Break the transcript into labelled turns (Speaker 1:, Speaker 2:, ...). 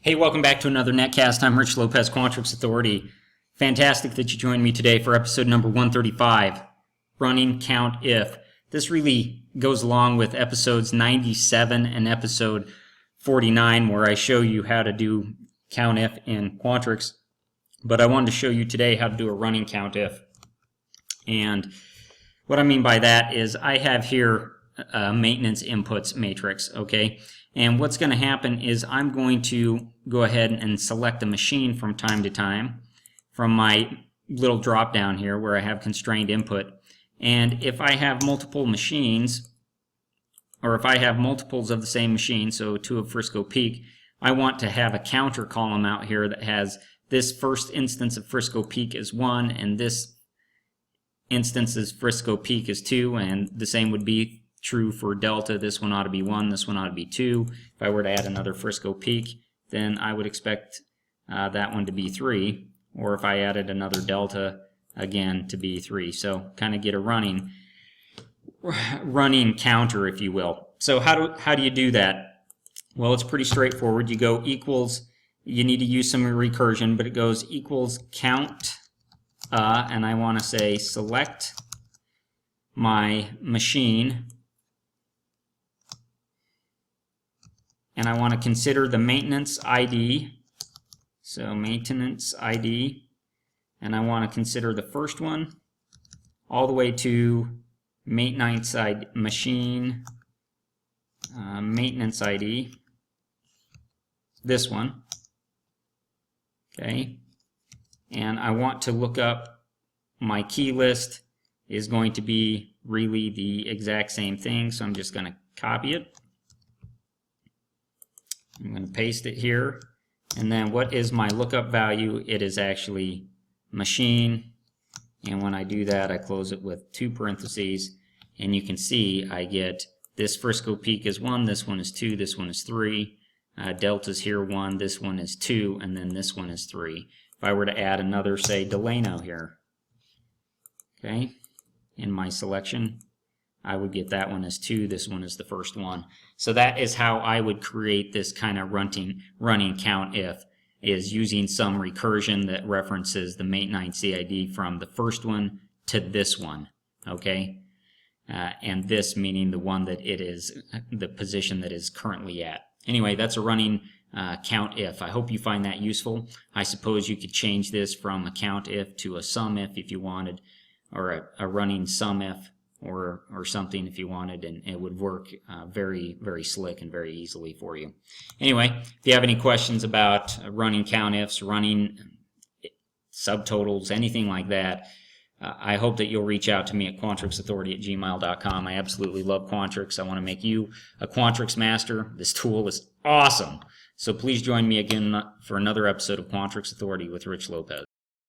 Speaker 1: Hey, welcome back to another Netcast. I'm Rich Lopez, Quantrix Authority. Fantastic that you joined me today for episode number 135, Running CountIF. This really goes along with episodes 97 and episode 49, where I show you how to do CountIF in Quantrix. But I wanted to show you today how to do a running CountIF. And what I mean by that is I have here a maintenance inputs matrix, okay? And what's going to happen is I'm going to go ahead and select a machine from time to time from my little drop down here where I have constrained input. And if I have multiple machines, or if I have multiples of the same machine, so two of Frisco Peak, I want to have a counter column out here that has this first instance of Frisco Peak is 1 and this instance of Frisco Peak is 2, and the same would be true for Delta. This one ought to be 1, this one ought to be 2. If I were to add another Frisco Peak, then I would expect that one to be 3, or if I added another Delta, again to be 3. So kind of get a running counter, if you will. So how do you do that? Well, it's pretty straightforward. You go equals, you need to use some recursion, but it goes equals count, and I want to say select my machine, and I want to consider the maintenance ID, so maintenance ID, and I want to consider the first one all the way to maintenance ID, machine maintenance ID, this one, okay, and I want to look up my key list is going to be really the exact same thing, so I'm just going to copy it. I'm going to paste it here, and then what is my lookup value? It is actually machine, and when I do that I close it with 2 parentheses, and you can see I get this Frisco Peak is 1, this one is 2, this one is 3, Delta's here 1, this one is 2, and then this one is 3. If I were to add another, say, Delano here, okay, in my selection, I would get that one as 2, this one is the first one. So that is how I would create this kind of running CountIF, is using some recursion that references the maintenance CID from the first one to this one, okay? And this meaning the one that it is, the position that is currently at. Anyway, that's a running CountIF. I hope you find that useful. I suppose you could change this from a CountIF to a SumIF if you wanted, or a running SumIF, or something if you wanted, and it would work very, very slick and very easily for you. Anyway, if you have any questions about running CountIFs, running subtotals, anything like that, I hope that you'll reach out to me at quantrixauthority@gmail.com. I absolutely love Quantrix. I want to make you a Quantrix master. This tool is awesome. So please join me again for another episode of Quantrix Authority with Rich Lopez.